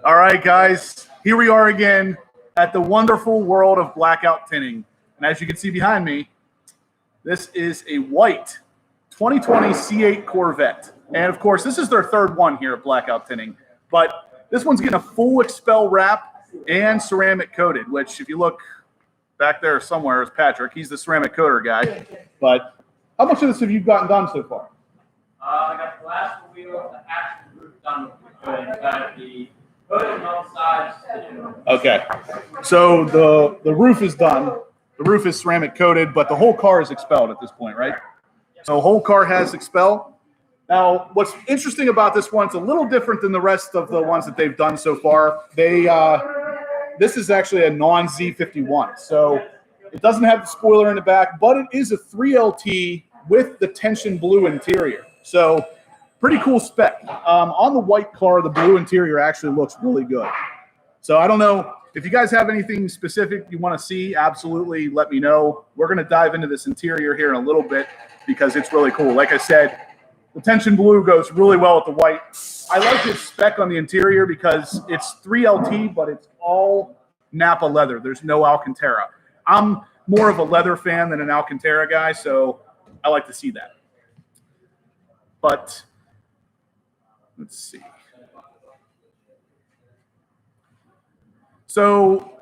All right, guys, here we are again at the wonderful world of Blackout Tinting. And as you can see behind me, this is a white 2020 C8 Corvette. And of course, this is their third one here at Blackout Tinting. But this one's getting a full XPEL wrap and ceramic coated, which if you look back there somewhere is Patrick. He's the ceramic coater guy. But how much of this have you gotten done so far? I got the last wheel, the action roof done with the coating on both sides. Okay, so the roof is done. The roof is ceramic coated, but the whole car is XPEL'd at this point, right? So the whole car has XPEL. Now, what's interesting about this one, it's a little different than the rest of the ones that they've done so far. This is actually a non-Z51, so it doesn't have the spoiler in the back, but it is a 3LT with the tension blue interior. So pretty cool spec. On the white car, the blue interior actually looks really good. So I don't know if you guys have anything specific you want to see, absolutely let me know. We're going to dive into this interior here in a little bit because it's really cool. Like I said, the tension blue goes really well with the white. I like this spec on the interior because it's 3LT, but it's all Napa leather. There's no Alcantara. I'm more of a leather fan than an Alcantara guy, so I like to see that. But let's see. So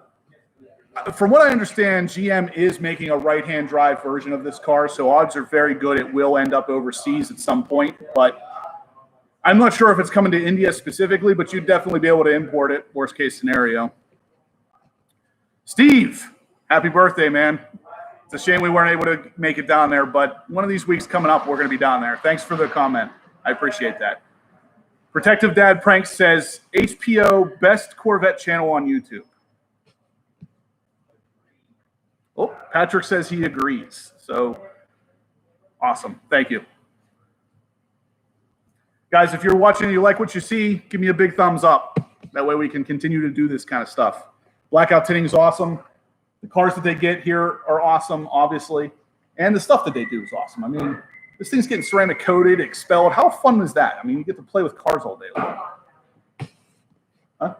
from what I understand, GM is making a right-hand drive version of this car, so odds are very good it will end up overseas at some point. But I'm not sure if it's coming to India specifically, but you'd definitely be able to import it, worst case scenario. Steve, happy birthday, man. It's a shame we weren't able to make it down there, but one of these weeks coming up, we're going to be down there. Thanks for the comment. I appreciate that. Protective Dad Pranks says, HPO best Corvette channel on YouTube. Oh, Patrick says he agrees. So awesome. Thank you. Guys, if you're watching and you like what you see, give me a big thumbs up. That way we can continue to do this kind of stuff. Blackout Tinting is awesome. The cars that they get here are awesome, obviously. And the stuff that they do is awesome. I mean, this thing's getting ceramic coated, XPEL'd. How fun is that? I mean, you get to play with cars all day long. Huh?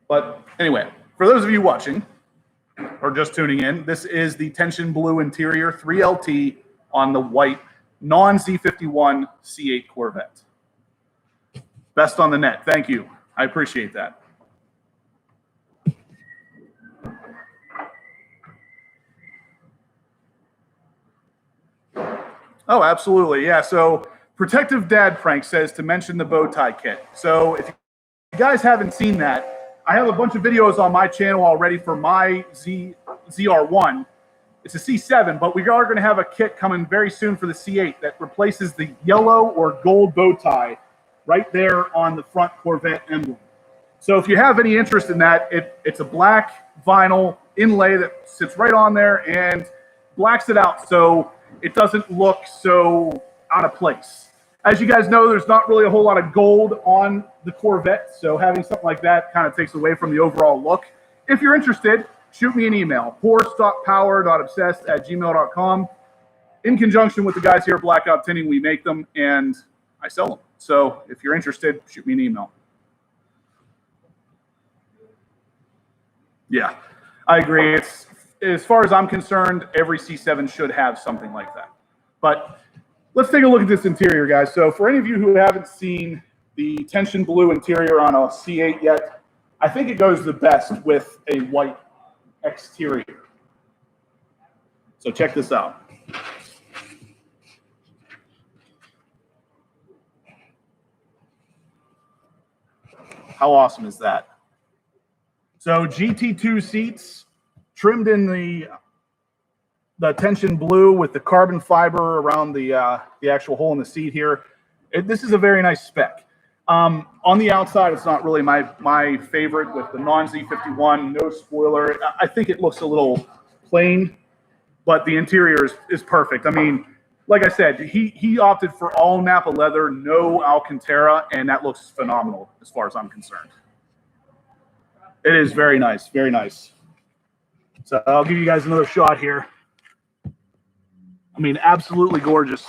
But anyway, for those of you watching or just tuning in, this is the tension blue interior 3LT on the white non-Z51 C8 Corvette. Best on the net. Thank you. I appreciate that. Oh, absolutely. Yeah. So Protective Dad Prank says to mention the bow tie kit. So if you guys haven't seen that, I have a bunch of videos on my channel already for my ZR1. It's a C7, but we are going to have a kit coming very soon for the C8 that replaces the yellow or gold bow tie right there on the front Corvette emblem. So if you have any interest in that, it's a black vinyl inlay that sits right on there and blacks it out so it doesn't look so out of place. As you guys know, there's not really a whole lot of gold on the Corvette, so having something like that kind of takes away from the overall look. If you're interested, shoot me an email, poorstockpower.obsessed@gmail.com. In conjunction with the guys here at Blackout Tinting, we make them and I sell them. So if you're interested, shoot me an email. Yeah, I agree. It's, as far as I'm concerned, every C7 should have something like that. But let's take a look at this interior, guys. So for any of you who haven't seen the tension blue interior on a C8 yet, I think it goes the best with a white exterior. So check this out. How awesome is that? So GT2 seats, trimmed in the tension blue with the carbon fiber around the actual hole in the seat here. This is a very nice spec. On the outside, it's not really my favorite with the non-Z51, no spoiler. I think it looks a little plain, but the interior is perfect. I mean, like I said, he opted for all Napa leather, no Alcantara, and that looks phenomenal as far as I'm concerned. It is very nice, very nice. So I'll give you guys another shot here. I mean, absolutely gorgeous.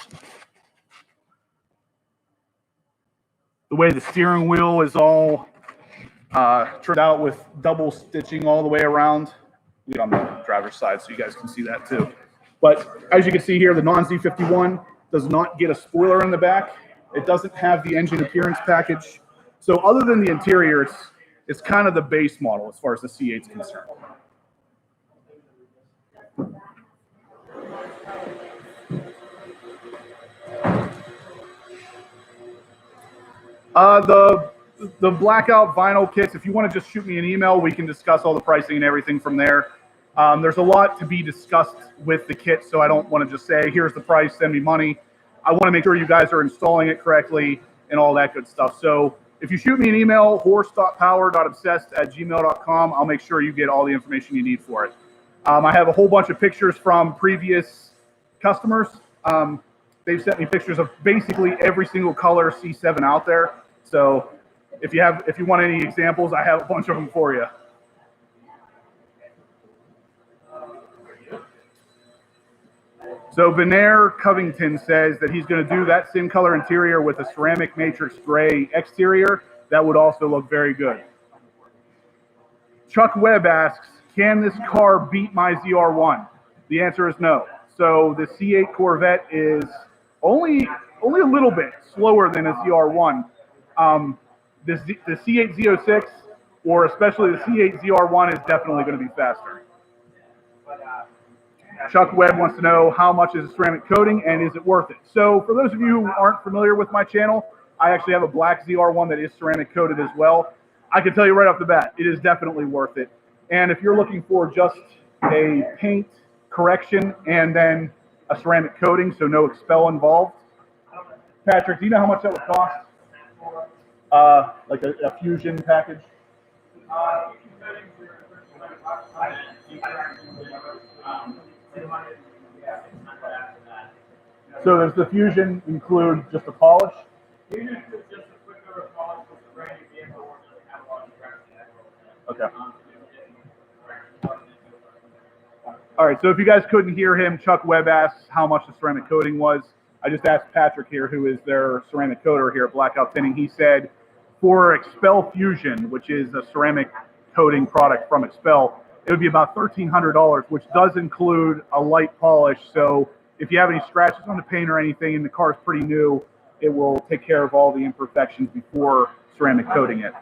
The way the steering wheel is all trimmed out with double stitching all the way around. Lead on the driver's side so you guys can see that too. But as you can see here, the non-Z51 does not get a spoiler in the back. It doesn't have the engine appearance package. So other than the interior, it's kind of the base model as far as the C8 is concerned. The blackout vinyl kits, if you want to just shoot me an email, we can discuss all the pricing and everything from there. There's a lot to be discussed with the kit, so I don't want to just say, here's the price, send me money. I want to make sure you guys are installing it correctly and all that good stuff. So if you shoot me an email, horse.power.obsessed@gmail.com, I'll make sure you get all the information you need for it. I have a whole bunch of pictures from previous customers. They've sent me pictures of basically every single color C7 out there. So if you want any examples, I have a bunch of them for you. So Benair Covington says that he's going to do that same color interior with a ceramic matrix gray exterior. That would also look very good. Chuck Webb asks, can this car beat my ZR1? The answer is no. So the C8 Corvette is only a little bit slower than a ZR1. The C8 Z06, or especially the C8 ZR1, is definitely going to be faster. Chuck Webb wants to know, how much is a ceramic coating and is it worth it? So for those of you who aren't familiar with my channel, I actually have a black ZR1 that is ceramic coated as well. I can tell you right off the bat, it is definitely worth it. And if you're looking for just a paint correction and then a ceramic coating, so no XPEL involved, Patrick, do you know how much that would cost? Like a fusion package? So does the fusion include just a polish? Okay. All right, so if you guys couldn't hear him, Chuck Webb asks how much the ceramic coating was. I just asked Patrick here, who is their ceramic coater here at Blackout Tinting. He said for XPEL Fusion, which is a ceramic coating product from XPEL, it would be about $1,300, which does include a light polish. So if you have any scratches on the paint or anything and the car is pretty new, it will take care of all the imperfections before ceramic coating it.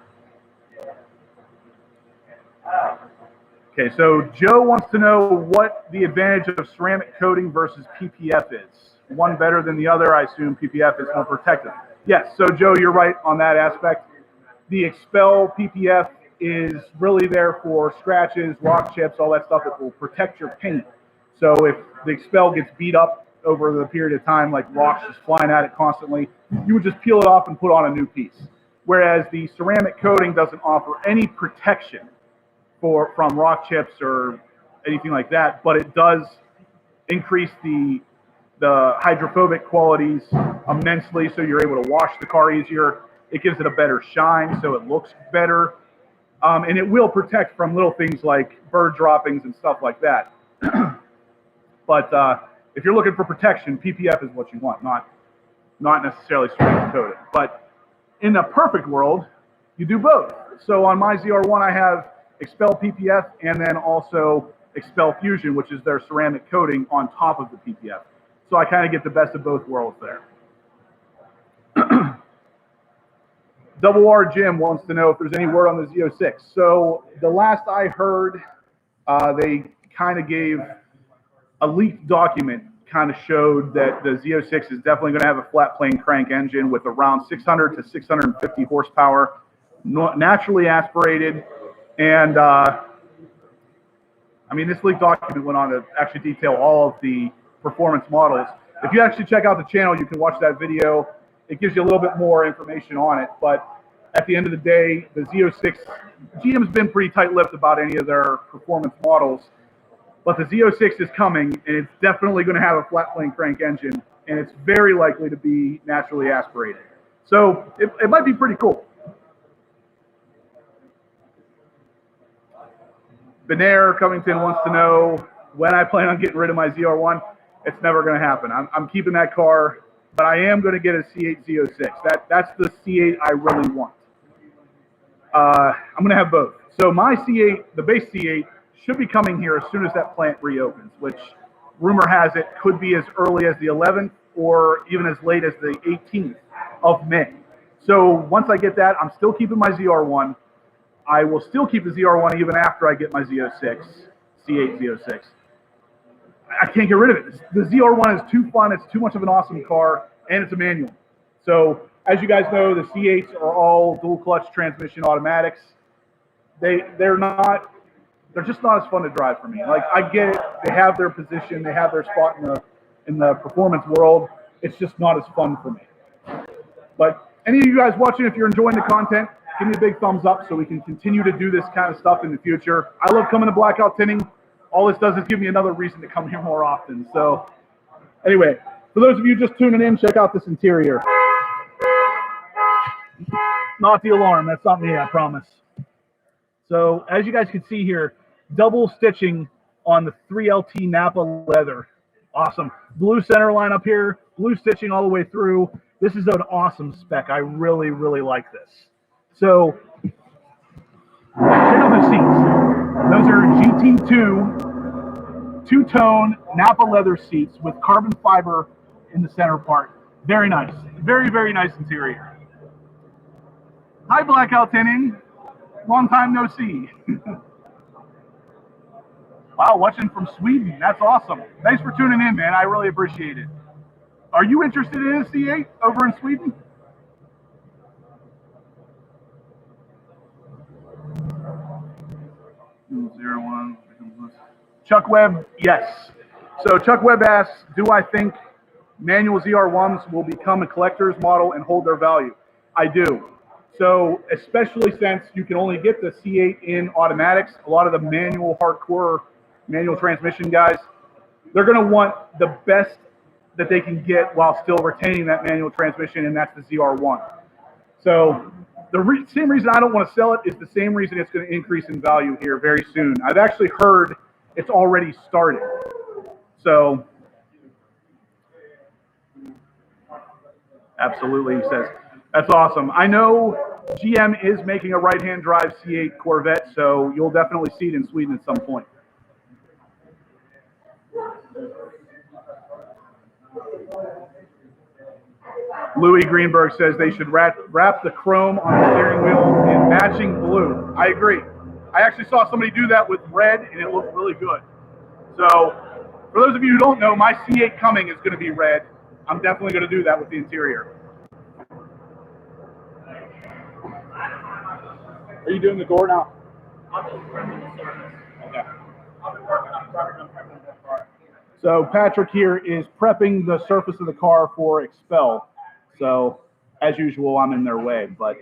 Okay, so Joe wants to know what the advantage of ceramic coating versus PPF is. One better than the other? I assume PPF is more protective. Yes, so Joe, you're right on that aspect. The XPEL PPF is really there for scratches, rock chips, all that stuff. It will protect your paint. So if the XPEL gets beat up over the period of time, like rocks just flying at it constantly, you would just peel it off and put on a new piece. Whereas the ceramic coating doesn't offer any protection from rock chips or anything like that, but it does increase the hydrophobic qualities immensely, so you're able to wash the car easier. It gives it a better shine, so it looks better. And it will protect from little things like bird droppings and stuff like that. But if you're looking for protection, PPF is what you want, not necessarily ceramic coated. But in a perfect world, you do both. So on my ZR1, I have XPEL PPF and then also XPEL Fusion, which is their ceramic coating on top of the PPF. So I kind of get the best of both worlds there. Double R Jim wants to know if there's any word on the Z06. So the last I heard, they kind of gave a leaked document, kind of showed that the Z06 is definitely going to have a flat plane crank engine with around 600 to 650 horsepower, naturally aspirated. And I mean, this leaked document went on to actually detail all of the performance models. If you actually check out the channel, you can watch that video. It gives you a little bit more information on it. But at the end of the day, the Z06, GM's been pretty tight-lipped about any of their performance models. But the Z06 is coming, and it's definitely going to have a flat plane crank engine, and it's very likely to be naturally aspirated. So it might be pretty cool. Benair Covington wants to know when I plan on getting rid of my ZR1. It's never going to happen. I'm keeping that car but I am going to get a C8 Z06. That's the C8 I really want. I'm going to have both. So my C8, the base C8, should be coming here as soon as that plant reopens, which rumor has it could be as early as the 11th or even as late as the 18th of May. So once I get that, I'm still keeping my ZR1. I will still keep the ZR1 even after I get my Z06, C8 Z06. I can't get rid of it. The ZR1 is too fun. It's too much of an awesome car, and it's a manual. So as you guys know, the C8s are all dual clutch transmission automatics. They're just not as fun to drive for me. Like, I get it. They have their position. They have their spot in the performance world. It's just not as fun for me. But any of you guys watching, if you're enjoying the content, give me a big thumbs up so we can continue to do this kind of stuff in the future. I love coming to Blackout Tinting. All this does is give me another reason to come here more often. So anyway, for those of you just tuning in, check out this interior. Not the alarm. That's not me, I promise. So as you guys can see here, double stitching on the 3LT Napa leather. Awesome. Blue center line up here, blue stitching all the way through. This is an awesome spec. I really, really like this. So check out the seats. Those are GT2 two-tone Napa leather seats with carbon fiber in the center part. Very nice. Very, very nice interior. Hi, Blackout Tinting. Long time no see. Wow, watching from Sweden. That's awesome. Thanks for tuning in, man. I really appreciate it. Are you interested in a C8 over in Sweden? ZR1. Chuck Webb, yes. So Chuck Webb asks, do I think manual ZR1s will become a collector's model and hold their value? I do. So especially since you can only get the C8 in automatics, a lot of the manual hardcore manual transmission guys, they're going to want the best that they can get while still retaining that manual transmission, and that's the ZR1. So the same reason I don't want to sell it is the same reason it's going to increase in value here very soon. I've actually heard it's already started. So absolutely, he says. That's awesome. I know GM is making a right-hand drive C8 Corvette, so you'll definitely see it in Sweden at some point. Louis Greenberg says they should wrap the chrome on the steering wheel in matching blue. I agree. I actually saw somebody do that with red, and it looked really good. So for those of you who don't know, my C8 coming is going to be red. I'm definitely going to do that with the interior. Are you doing the door now? Okay. So Patrick here is prepping the surface of the car for XPEL. So as usual, I'm in their way, but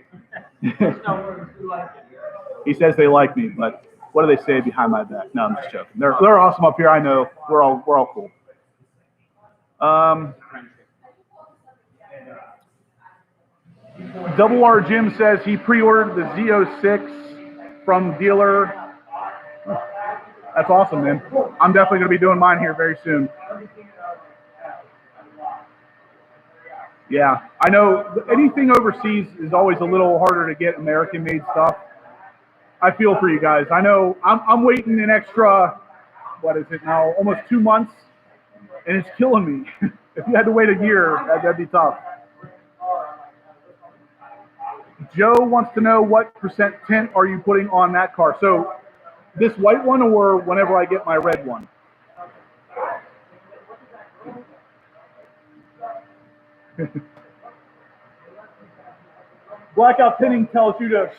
he says they like me, but what do they say behind my back? No, I'm just joking. They're awesome up here. I know. We're all cool. Double R Jim says he pre-ordered the Z06 from dealer. That's awesome, man. I'm definitely going to be doing mine here very soon. Yeah, I know anything overseas is always a little harder to get American-made stuff. I feel for you guys. I know I'm waiting an extra, what is it now, almost 2 months, and it's killing me. If you had to wait a year, that'd be tough. Joe wants to know what percent tint are you putting on that car? So this white one or whenever I get my red one? Blackout Tinting tells you to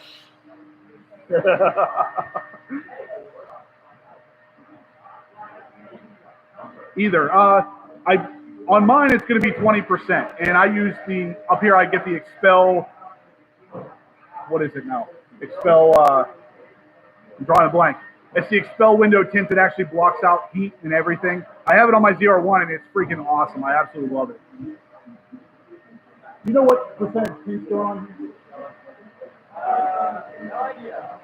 either. On mine it's going to be 20%, and I use up here I get the XPEL. What is it now? XPEL. I'm drawing a blank. It's the XPEL window tint that actually blocks out heat and everything. I have it on my ZR1, and it's freaking awesome. I absolutely love it. You know what percentage tint's going on here? No idea.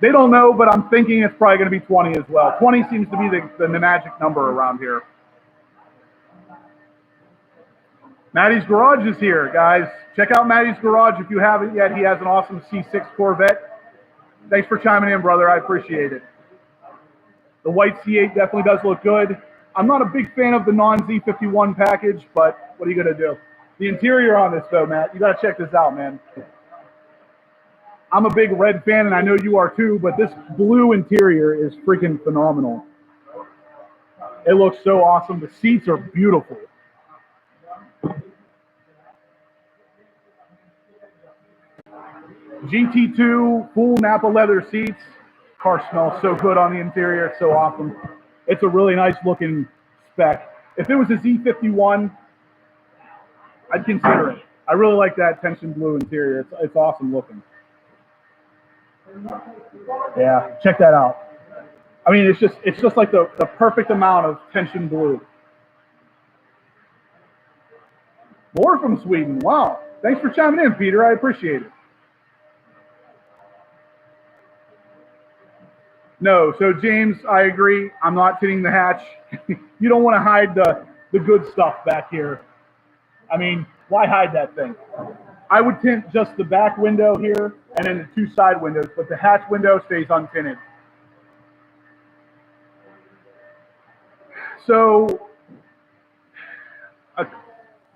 They don't know, but I'm thinking it's probably going to be 20 as well. 20 seems to be the magic number around here. Matty's Garage is here, guys. Check out Matty's Garage if you haven't yet. He has an awesome C6 Corvette. Thanks for chiming in, brother. I appreciate it. The white C8 definitely does look good. I'm not a big fan of the non-Z51 package, but what are you going to do? The interior on this, though, Matt, you got to check this out, man. I'm a big red fan, and I know you are too, but this blue interior is freaking phenomenal. It looks so awesome. The seats are beautiful. GT2 full Napa leather seats. Car smells so good on the interior. It's so awesome. It's a really nice looking spec. If it was a Z51, I'd consider it. I really like that tension blue interior. It's awesome looking. Yeah, check that out. I mean, it's just like the perfect amount of tension blue. More from Sweden. Wow. Thanks for chiming in, Peter. I appreciate it. No, so James, I agree. I'm not tinting the hatch. You don't want to hide the good stuff back here. I mean, why hide that thing? I would tint just the back window here and then the two side windows, but the hatch window stays untinted. So,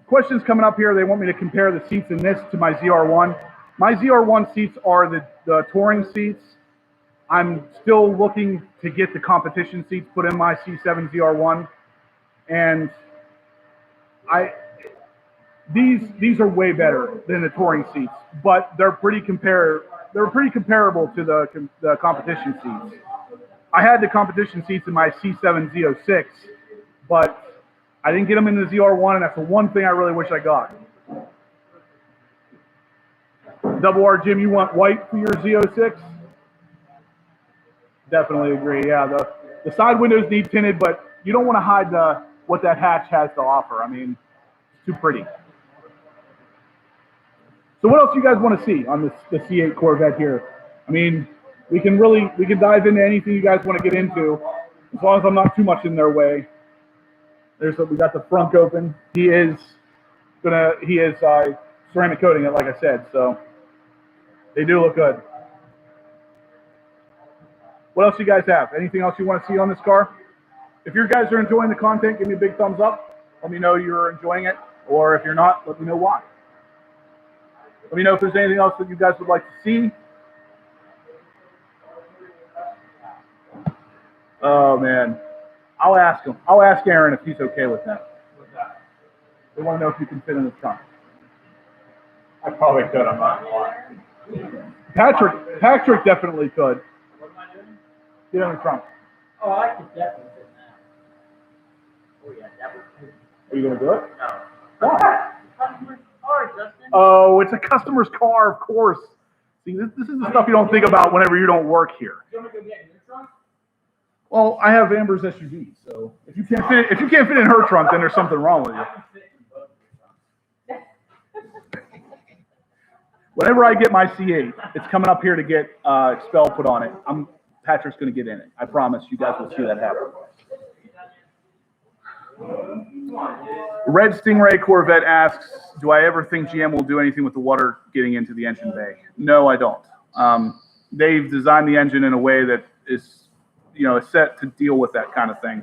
questions coming up here. They want me to compare the seats in this to my ZR1. My ZR1 seats are the touring seats. I'm still looking to get the competition seats put in my C7 ZR1, and these are way better than the touring seats, but they're pretty comparable to the competition seats. I had the competition seats in my C7 Z06, but I didn't get them in the ZR1, and that's the one thing I really wish I got. Double R Jim, you want white for your Z06? Definitely agree. Yeah, the side windows need tinted, but you don't want to hide what that hatch has to offer. I mean, it's too pretty. So what else do you guys want to see on the C8 Corvette here? I mean, we can dive into anything you guys want to get into, as long as I'm not too much in their way. We got the front open. He is ceramic coating it, like I said, so they do look good. What else you guys have? Anything else you want to see on this car? If you guys are enjoying the content, give me a big thumbs up. Let me know you're enjoying it, or if you're not, let me know why. Let me know if there's anything else that you guys would like to see. Oh man, I'll ask him. I'll ask Aaron if he's okay with that. They want to know if you can fit in the trunk. I probably could. I'm not gonna lie. Patrick definitely could. Get in the trunk. Oh, I could definitely fit that. Oh yeah, that would. Are you gonna do it? No. Why? Customer's car, Justin. Oh, it's a customer's car, of course. See, this is the stuff you don't think about whenever you don't work here. You want me to go get in your trunk? Well, I have Amber's SUV, so if you can't fit in her trunk, then there's something wrong with you. I can fit in both of your trunks. Whenever I get my C8, it's coming up here to get XPEL put on it. Patrick's going to get in it. I promise you guys will see that happen. Red Stingray Corvette asks, do I ever think GM will do anything with the water getting into the engine bay? No, I don't. They've designed the engine in a way that is, is set to deal with that kind of thing.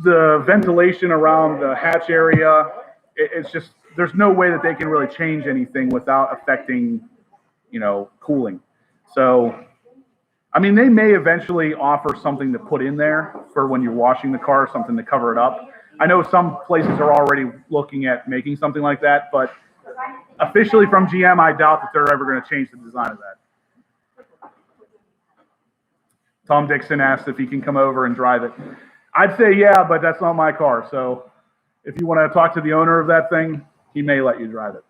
The ventilation around the hatch area, it's just, there's no way that they can really change anything without affecting, cooling. So, I mean, they may eventually offer something to put in there for when you're washing the car, something to cover it up. I know some places are already looking at making something like that, but officially from GM, I doubt that they're ever going to change the design of that. Tom Dixon asked if he can come over and drive it. I'd say yeah, but that's not my car. So if you want to talk to the owner of that thing, he may let you drive it.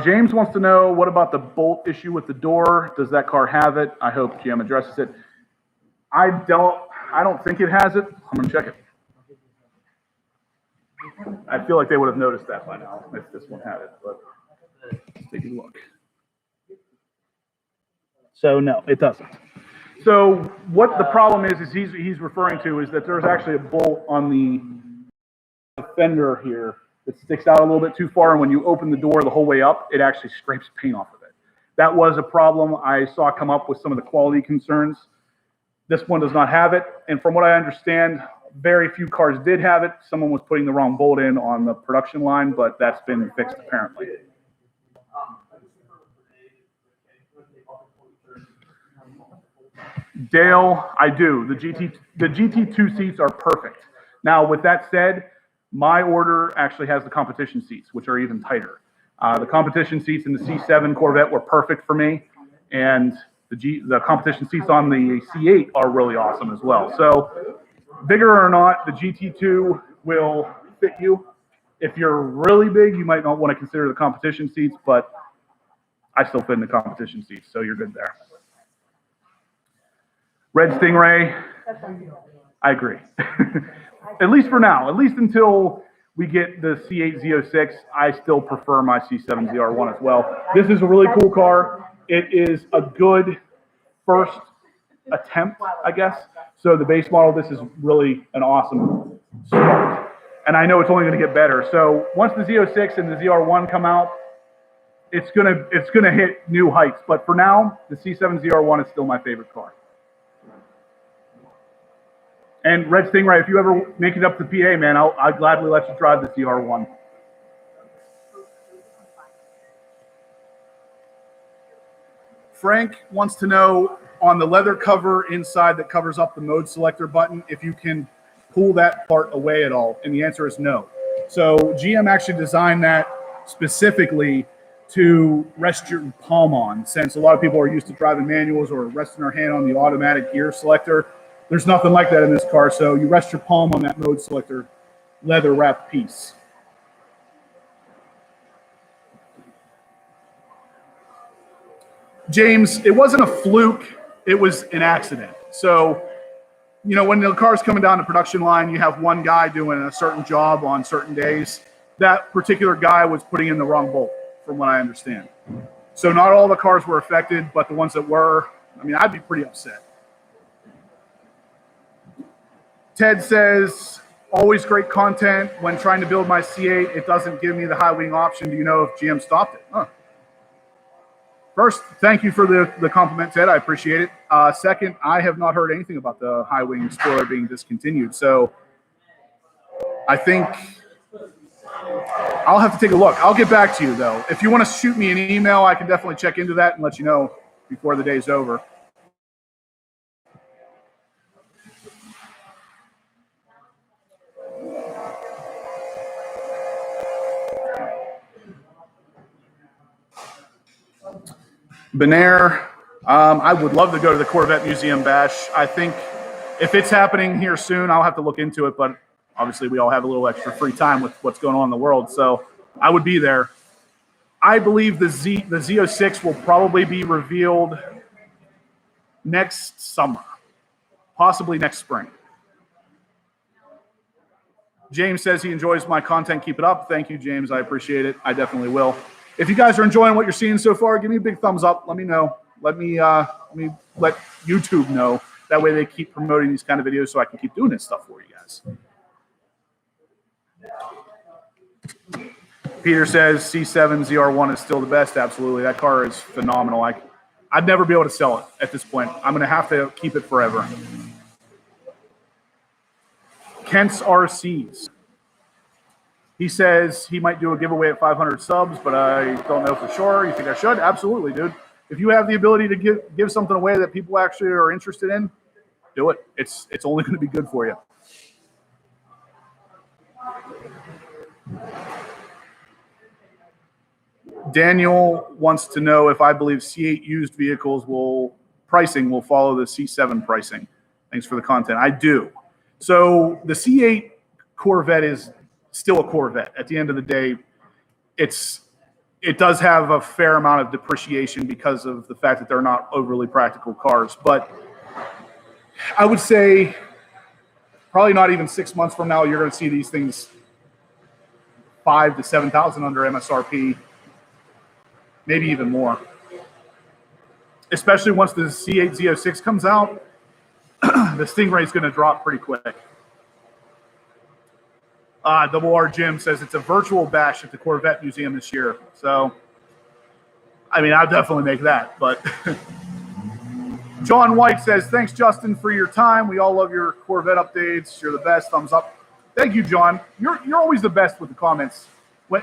James wants to know, what about the bolt issue with the door? Does that car have it? I hope GM addresses it. I don't think it has it. I'm going to check it. I feel like they would have noticed that by now if this one had it, but let's take a look. So no, it doesn't. So what the problem is he's referring to is that there's actually a bolt on the fender here that sticks out a little bit too far, and when you open the door the whole way up, it actually scrapes paint off of it. That was a problem I saw come up with some of the quality concerns. This one does not have it, and from what I understand, very few cars did have it. Someone was putting the wrong bolt in on the production line, but that's been fixed apparently. Dale, I do. The GT2 seats are perfect. Now, with that said, my order actually has the competition seats, which are even tighter. The competition seats in the C7 Corvette were perfect for me, and the competition seats on the C8 are really awesome as well. So, bigger or not, the GT2 will fit you. If you're really big, you might not want to consider the competition seats, but I still fit in the competition seats, so you're good there. Red Stingray, I agree. At least for now, at least until we get the C8 Z06, I still prefer my C7 ZR1 as well. This is a really cool car. It is a good first attempt, I guess. So the base model, this is really an awesome start. And I know it's only going to get better. So once the Z06 and the ZR1 come out, it's gonna hit new heights. But for now, the C7 ZR1 is still my favorite car. And Red Stingray, if you ever make it up to PA, man, I'll gladly let you drive the ZR1. Frank wants to know on the leather cover inside that covers up the mode selector button, if you can pull that part away at all. And the answer is no. So GM actually designed that specifically to rest your palm on, since a lot of people are used to driving manuals or resting their hand on the automatic gear selector. There's nothing like that in this car, so you rest your palm on that mode selector leather wrapped piece. James, it wasn't a fluke, it was an accident. So, you know, when the car's coming down the production line, you have one guy doing a certain job on certain days. That particular guy was putting in the wrong bolt, from what I understand. So not all the cars were affected, but the ones that were, I mean, I'd be pretty upset. Ted says, always great content. When trying to build my C8, it doesn't give me the high wing option. Do you know if GM stopped it? Huh. First, thank you for the compliment, Ted. I appreciate it. Second, I have not heard anything about the high wing spoiler being discontinued. So I think I'll have to take a look. I'll get back to you, though. If you want to shoot me an email, I can definitely check into that and let you know before the day's over. Benair, I would love to go to the Corvette Museum Bash. I think if it's happening here soon, I'll have to look into it, but obviously we all have a little extra free time with what's going on in the world, so I would be there. I believe the Z06 will probably be revealed next summer, possibly next spring. James says he enjoys my content. Keep it up. Thank you, James. I appreciate it. I definitely will. If you guys are enjoying what you're seeing so far, give me a big thumbs up. Let me know. Let me let YouTube know. That way they keep promoting these kind of videos so I can keep doing this stuff for you guys. Peter says C7 ZR1 is still the best. Absolutely. That car is phenomenal. I'd never be able to sell it at this point. I'm going to have to keep it forever. Kent's RCs. He says he might do a giveaway at 500 subs, but I don't know for sure. You think I should? Absolutely, dude. If you have the ability to give something away that people actually are interested in, do it. It's only going to be good for you. Daniel wants to know if I believe C8 used vehicles pricing will follow the C7 pricing. Thanks for the content. I do. So the C8 Corvette is still a Corvette. At the end of the day, it does have a fair amount of depreciation because of the fact that they're not overly practical cars. But I would say probably not even 6 months from now, you're going to see these things 5,000 to 7,000 under MSRP, maybe even more. Especially once the C8 Z06 comes out, the Stingray is going to drop pretty quick. Double R Jim says it's a virtual bash at the Corvette Museum this year. So, I mean, I'll definitely make that. But John White says, thanks, Justin, for your time. We all love your Corvette updates. You're the best. Thumbs up. Thank you, John. You're always the best with the comments.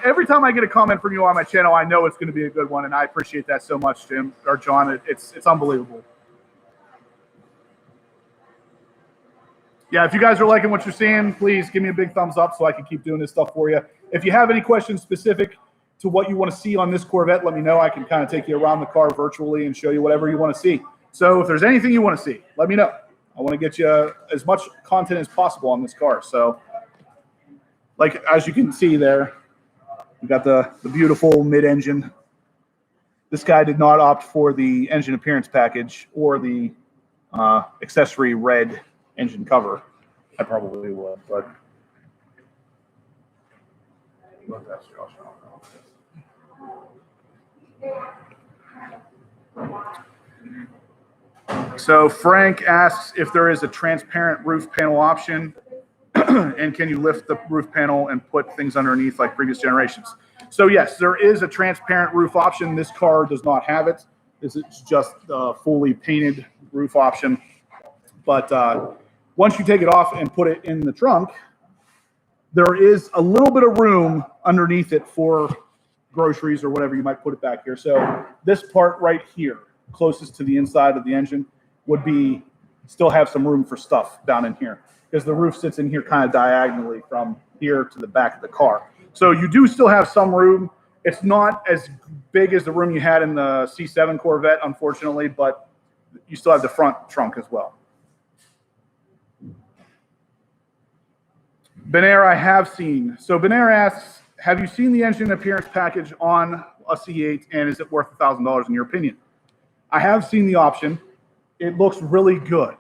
Every time I get a comment from you on my channel, I know it's going to be a good one, and I appreciate that so much, Jim or John. It's unbelievable. Yeah, if you guys are liking what you're seeing, please give me a big thumbs up so I can keep doing this stuff for you. If you have any questions specific to what you want to see on this Corvette, let me know. I can kind of take you around the car virtually and show you whatever you want to see. So if there's anything you want to see, let me know. I want to get you as much content as possible on this car. So, like, as you can see there, we got the beautiful mid-engine. This guy did not opt for the engine appearance package or the accessory red engine cover. I probably would, but so Frank asks if there is a transparent roof panel option and can you lift the roof panel and put things underneath like previous generations. So yes, there is a transparent roof option. This car does not have it. This is just a fully painted roof option. But once you take it off and put it in the trunk, there is a little bit of room underneath it for groceries or whatever you might put it back here. So this part right here, closest to the inside of the engine, would be still have some room for stuff down in here because the roof sits in here kind of diagonally from here to the back of the car. So you do still have some room. It's not as big as the room you had in the C7 Corvette, unfortunately, but you still have the front trunk as well. Benair, I have seen. So Benair asks, have you seen the engine appearance package on a C8 and is it worth $1,000 in your opinion? I have seen the option. It looks really good.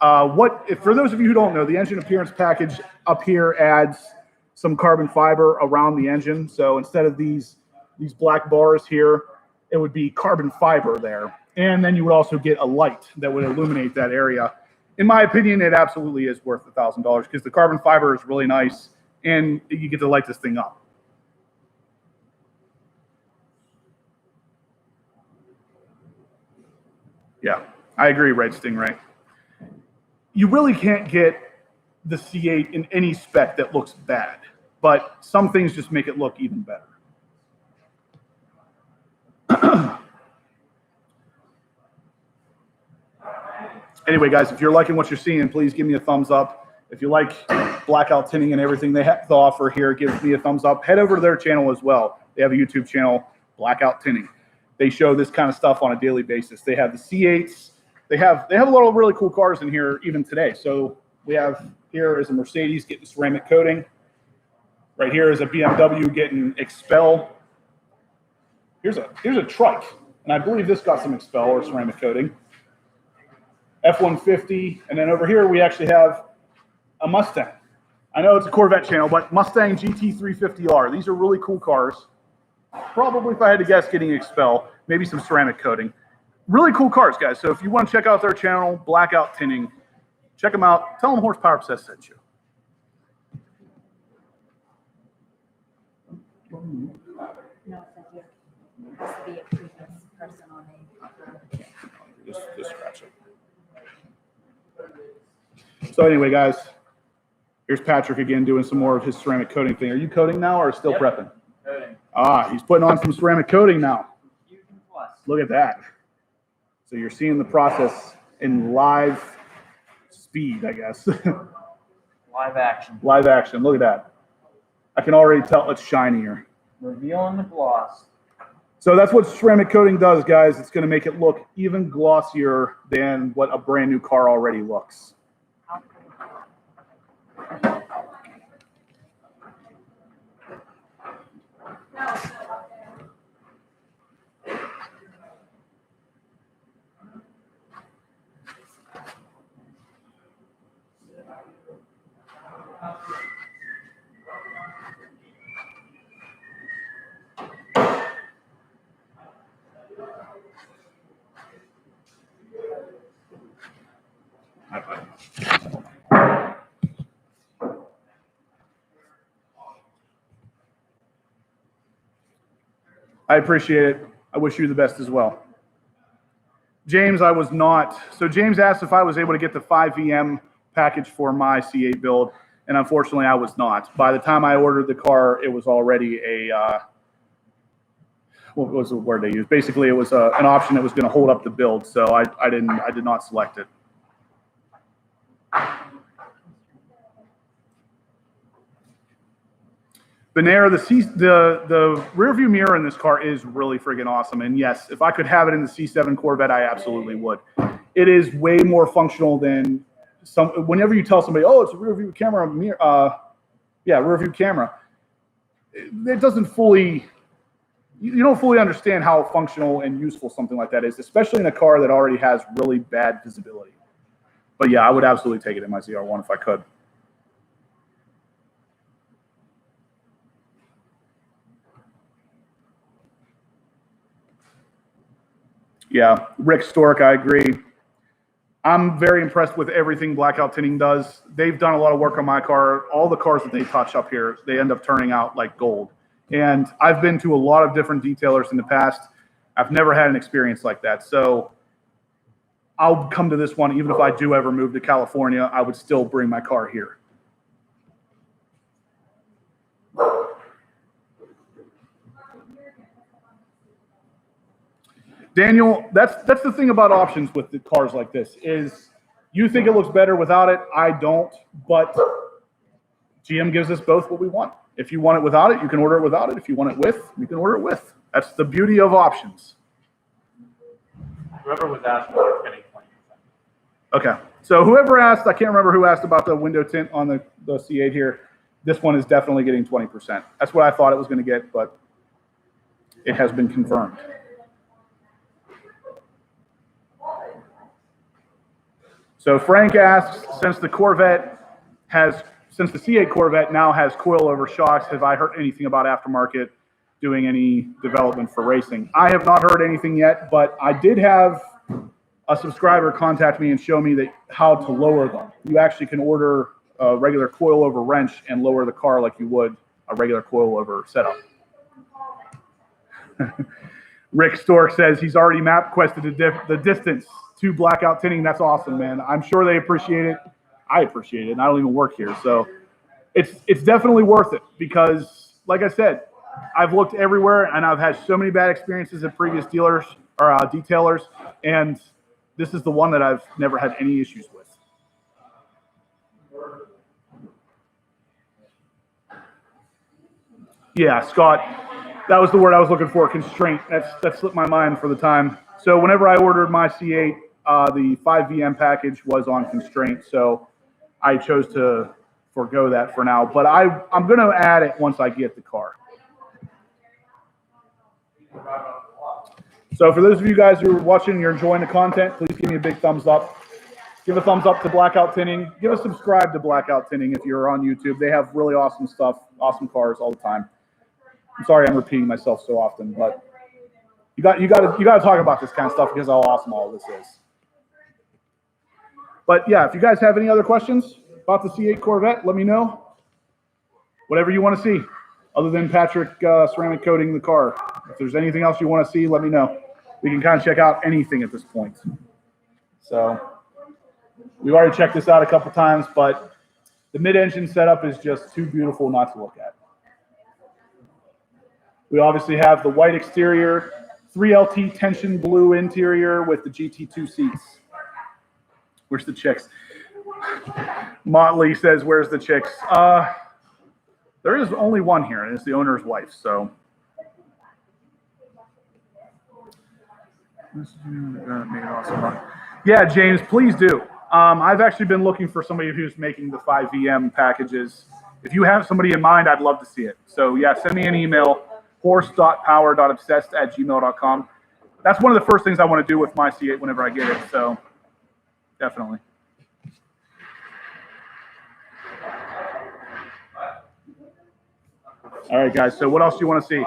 For those of you who don't know, the engine appearance package up here adds some carbon fiber around the engine. So instead of these black bars here, it would be carbon fiber there. And then you would also get a light that would illuminate that area. In my opinion, it absolutely is worth $1,000 because the carbon fiber is really nice and you get to light this thing up. Yeah, I agree, Red Stingray. You really can't get the C8 in any spec that looks bad, but some things just make it look even better. Anyway, guys, if you're liking what you're seeing, please give me a thumbs up. If you like Blackout Tinting and everything they have to offer here, give me a thumbs up. Head over to their channel as well. They have a YouTube channel, Blackout Tinting. They show this kind of stuff on a daily basis. They have the C8s. They have a lot of really cool cars in here even today. So we have here is a Mercedes getting ceramic coating. Right here is a BMW getting XPEL. Here's a trike, and I believe this got some XPEL or ceramic coating. F-150, and then over here we actually have a Mustang. I know it's a Corvette channel, but Mustang GT350R. These are really cool cars. Probably, if I had to guess, getting XPEL, maybe some ceramic coating. Really cool cars, guys. So if you want to check out their channel, Blackout Tinting, check them out. Tell them Horsepower Obsessed sent you. No, thank you. It has to be a previous person on a. Just scratch it. So anyway, guys, here's Patrick again doing some more of his ceramic coating thing. Are you coating now or still prepping? Coating. He's putting on some ceramic coating now. Look at that. So you're seeing the process in live speed, I guess. Live action. Live action. Look at that. I can already tell it's shinier. Revealing the gloss. So that's what ceramic coating does, guys. It's going to make it look even glossier than what a brand new car already looks. I appreciate it. I wish you the best as well. James, I was not. So James asked if I was able to get the 5VM package for my C8 build, and unfortunately I was not. By the time I ordered the car, it was already a, what was the word they used? Basically, it was an option that was going to hold up the build, so I did not select it. Benair, the rear view mirror in this car is really friggin' awesome. And yes, if I could have it in the C7 Corvette, I absolutely would. It is way more functional than whenever you tell somebody, oh, it's a rear view camera, rear view camera. It doesn't fully, you don't fully understand how functional and useful something like that is, especially in a car that already has really bad visibility. But yeah, I would absolutely take it in my ZR1 if I could. Yeah, Rick Stork, I agree. I'm very impressed with everything Blackout Tinting does. They've done a lot of work on my car. All the cars that they touch up here, they end up turning out like gold. And I've been to a lot of different detailers in the past. I've never had an experience like that. So I'll come to this one. Even if I do ever move to California, I would still bring my car here. Daniel, that's the thing about options with the cars like this is you think it looks better without it. I don't, but GM gives us both what we want. If you want it without it, you can order it without it. If you want it with, you can order it with. That's the beauty of options. Whoever was asked about getting 20%. Okay, so whoever asked, I can't remember who asked about the window tint on the C8 here. This one is definitely getting 20%. That's what I thought it was going to get, but it has been confirmed. So Frank asks, since the C8 Corvette now has coilover shocks, have I heard anything about aftermarket doing any development for racing? I have not heard anything yet, but I did have a subscriber contact me and show me that how to lower them. You actually can order a regular coilover wrench and lower the car like you would a regular coilover setup. Rick Stork says he's already map quested the distance to Blackout Tinting. That's awesome, man. I'm sure they appreciate it. I appreciate it, and I don't even work here. So it's definitely worth it because, like I said, I've looked everywhere, and I've had so many bad experiences at previous dealers or detailers, and this is the one that I've never had any issues with. Yeah, Scott, that was the word I was looking for, constraint. That slipped my mind for the time. So whenever I ordered my C8, the 5VM package was on constraint, so I chose to forego that for now. But I'm going to add it once I get the car. So for those of you guys who are watching and you're enjoying the content, please give me a big thumbs up. Give a thumbs up to Blackout Tinting. Give a subscribe to Blackout Tinting if you're on YouTube. They have really awesome stuff, awesome cars all the time. I'm sorry I'm repeating myself so often, but you got to talk about this kind of stuff because how awesome all of this is. But yeah, if you guys have any other questions about the C8 Corvette, let me know. Whatever you want to see, other than Patrick ceramic coating the car. If there's anything else you want to see, let me know. We can kind of check out anything at this point. So we've already checked this out a couple times, but the mid-engine setup is just too beautiful not to look at. We obviously have the white exterior, 3LT tension blue interior with the GT2 seats. Where's the chicks? Motley says, where's the chicks? There is only one here, and it's the owner's wife, so. Yeah, James, please do. I've actually been looking for somebody who's making the 5VM packages. If you have somebody in mind, I'd love to see it. So yeah, send me an email, horse.power.obsessed@gmail.com. That's one of the first things I want to do with my C8 whenever I get it, so definitely. All right, guys, so what else do you want to see?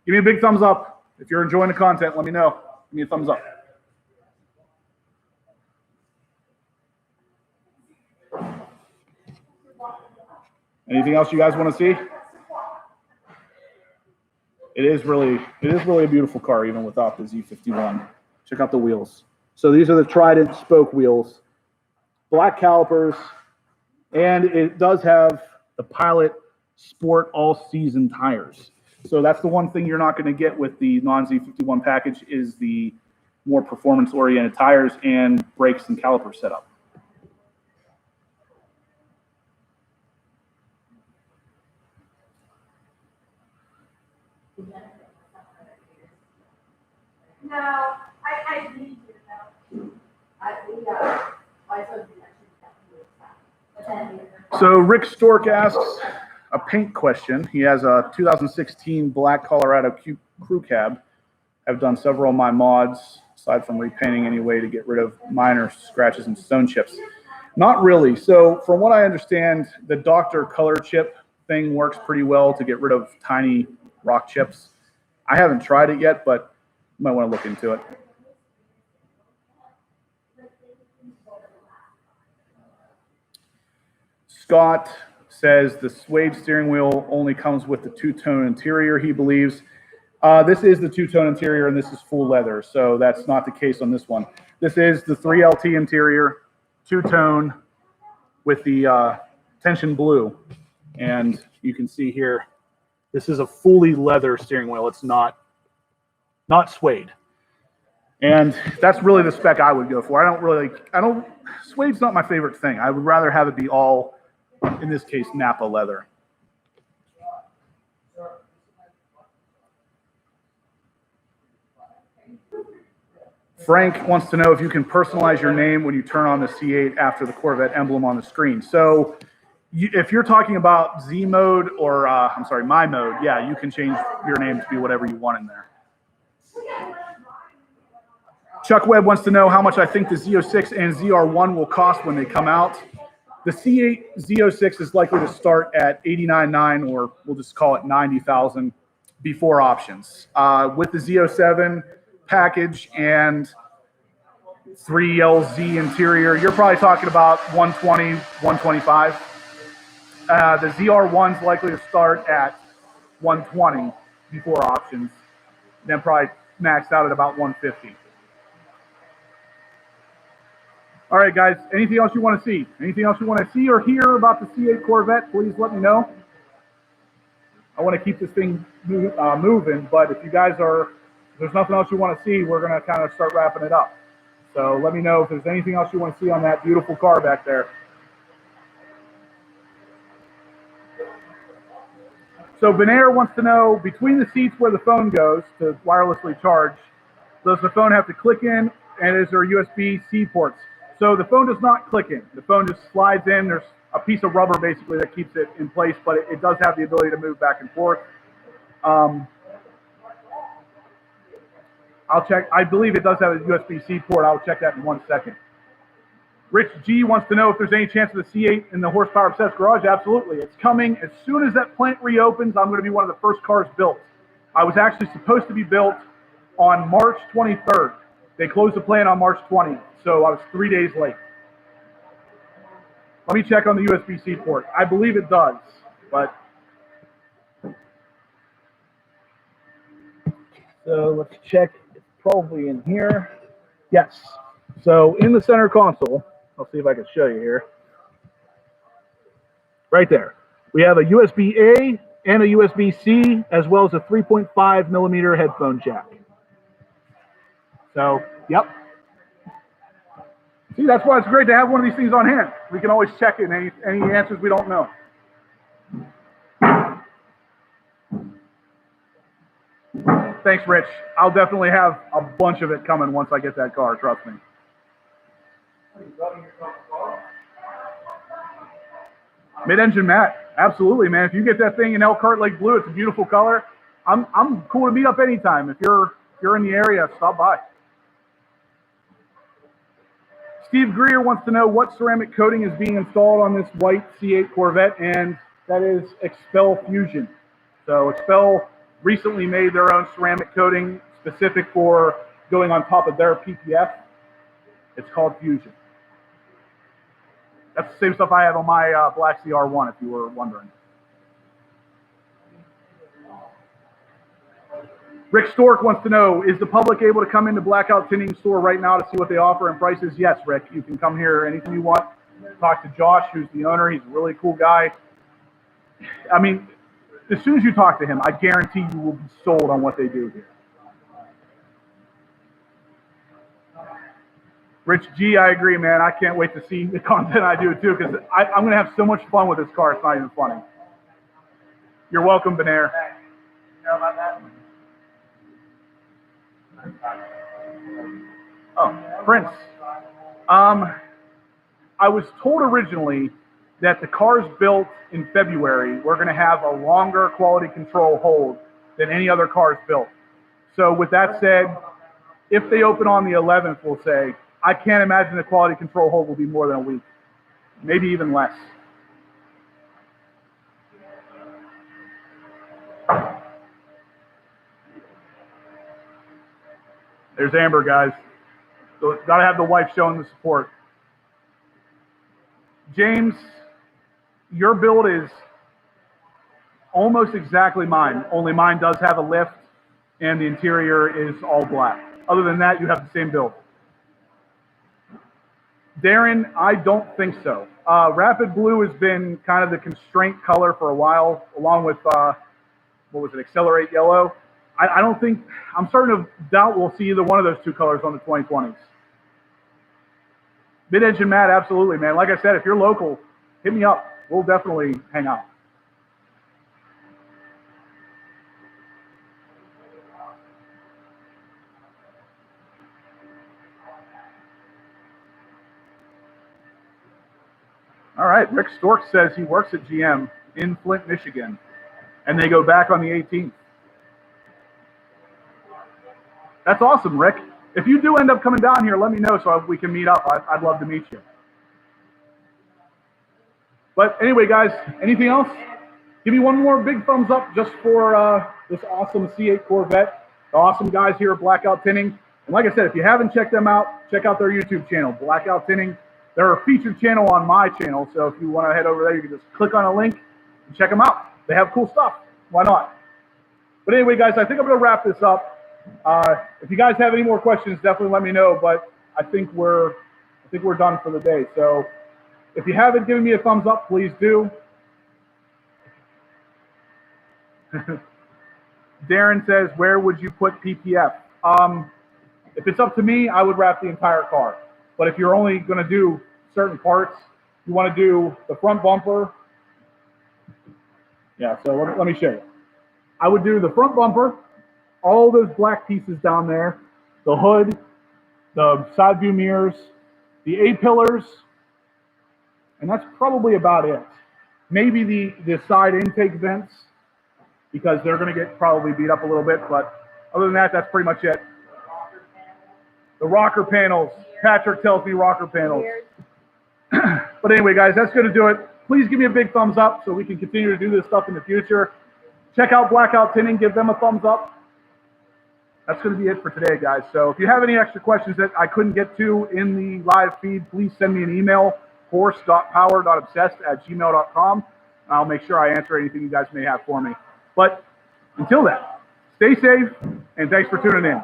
Give me a big thumbs up. If you're enjoying the content, let me know. Give me a thumbs up. Anything else you guys want to see? It is really a beautiful car, even without the Z51. Check out the wheels. So these are the Trident spoke wheels, black calipers, and it does have the Pilot Sport all-season tires. So that's the one thing you're not going to get with the non-Z51 package is the more performance-oriented tires and brakes and caliper setup. No, I need you to know. I told you that So Rick Stork asks a paint question. He has a 2016 black Colorado crew cab. I've done several of my mods, aside from repainting anyway, to get rid of minor scratches and stone chips. Not really. So from what I understand, the Dr. Color Chip thing works pretty well to get rid of tiny rock chips. I haven't tried it yet, but you might want to look into it. Scott says the suede steering wheel only comes with the two-tone interior, he believes. This is the two-tone interior, and this is full leather, so that's not the case on this one. This is the 3LT interior, two-tone with the tension blue. And you can see here, this is a fully leather steering wheel. It's not suede. And that's really the spec I would go for. Suede's not my favorite thing. I would rather have it be all, in this case, Napa leather. Frank wants to know if you can personalize your name when you turn on the C8 after the Corvette emblem on the screen. So if you're talking about Z mode or, my mode, yeah, you can change your name to be whatever you want in there. Chuck Webb wants to know how much I think the Z06 and ZR1 will cost when they come out. The C8 Z06 is likely to start at $89,900, or we'll just call it $90,000 before options. With the Z07 package and 3LZ interior, you're probably talking about $120,000, $125,000. The ZR1 is likely to start at $120,000 before options, then probably maxed out at about $150,000. All right, guys, anything else you want to see? Anything else you want to see or hear about the C8 Corvette, please let me know. I want to keep this thing moving, but if there's nothing else you want to see, we're going to kind of start wrapping it up. So let me know if there's anything else you want to see on that beautiful car back there. So Benair wants to know, between the seats where the phone goes to wirelessly charge, does the phone have to click in, and is there USB-C ports? So the phone does not click in. The phone just slides in. There's a piece of rubber basically that keeps it in place, but it does have the ability to move back and forth. I'll check. I believe it does have a USB-C port. I'll check that in 1 second. Rich G wants to know if there's any chance of the C8 in the Horsepower Obsessed garage. Absolutely. It's coming. As soon as that plant reopens, I'm going to be one of the first cars built. I was actually supposed to be built on March 23rd. They closed the plant on March 20th, so I was 3 days late. Let me check on the USB-C port. I believe it does, but... So let's check. It's probably in here. Yes. So in the center console, I'll see if I can show you here. Right there. We have a USB-A and a USB-C, as well as a 3.5 millimeter headphone jack. So, yep. See, that's why it's great to have one of these things on hand. We can always check in any answers we don't know. Thanks, Rich. I'll definitely have a bunch of it coming once I get that car, trust me. Mid-engine matte. Absolutely, man. If you get that thing in Elkhart Lake Blue, it's a beautiful color. I'm cool to meet up anytime. If you're in the area, stop by. Steve Greer wants to know what ceramic coating is being installed on this white C8 Corvette, and that is XPEL Fusion. So XPEL recently made their own ceramic coating specific for going on top of their PPF. It's called Fusion. That's the same stuff I have on my black ZR1, if you were wondering. Rick Stork wants to know, is the public able to come into Blackout Tinting store right now to see what they offer and prices? Yes, Rick. You can come here anytime you want. Talk to Josh, who's the owner. He's a really cool guy. I mean, as soon as you talk to him, I guarantee you will be sold on what they do here. Rich G, I agree, man. I can't wait to see the content I do too, because I'm going to have so much fun with this car. It's not even funny. You're welcome, Benair. You know about that? Oh, Prince. I was told originally that the cars built in February were going to have a longer quality control hold than any other cars built. So with that said, if they open on the 11th, we'll say, I can't imagine the quality control hold will be more than a week, maybe even less. There's Amber, guys. So got to have the wife showing the support. James, your build is almost exactly mine, only mine does have a lift and the interior is all black. Other than that, you have the same build. Darren, I don't think so. Rapid Blue has been kind of the constraint color for a while, along with, what was it, Accelerate Yellow. I don't think, I'm starting to doubt we'll see either one of those two colors on the 2020s. Mid-Edge and Matte, absolutely, man. Like I said, if you're local, hit me up. We'll definitely hang out. All right, Rick Stork says he works at GM in Flint, Michigan, and they go back on the 18th. That's awesome, Rick. If you do end up coming down here, let me know so we can meet up. I'd love to meet you. But anyway, guys, anything else? Give me one more big thumbs up just for this awesome C8 Corvette. The awesome guys here at Blackout Tinting. And like I said, if you haven't checked them out, check out their YouTube channel, Blackout Tinting. They're a featured channel on my channel, so if you want to head over there, you can just click on a link and check them out. They have cool stuff. Why not? But anyway, guys, I think I'm going to wrap this up. If you guys have any more questions, definitely let me know. But I think we're done for the day. So if you haven't given me a thumbs up, please do. Darren says, where would you put PPF? If it's up to me, I would wrap the entire car. But if you're only going to do certain parts, you want to do the front bumper. Yeah, so let me show you. I would do the front bumper, all those black pieces down there, the hood, the side view mirrors, the A-pillars, and that's probably about it. Maybe the side intake vents, because they're going to get probably beat up a little bit, but other than that, that's pretty much it. The rocker panels. Patrick tells me rocker panels. But anyway, guys, that's going to do it. Please give me a big thumbs up so we can continue to do this stuff in the future. Check out Blackout Tinting. Give them a thumbs up. That's going to be it for today, guys. So if you have any extra questions that I couldn't get to in the live feed, please send me an email, horse.power.obsessed@gmail.com. I'll make sure I answer anything you guys may have for me. But until then, stay safe, and thanks for tuning in.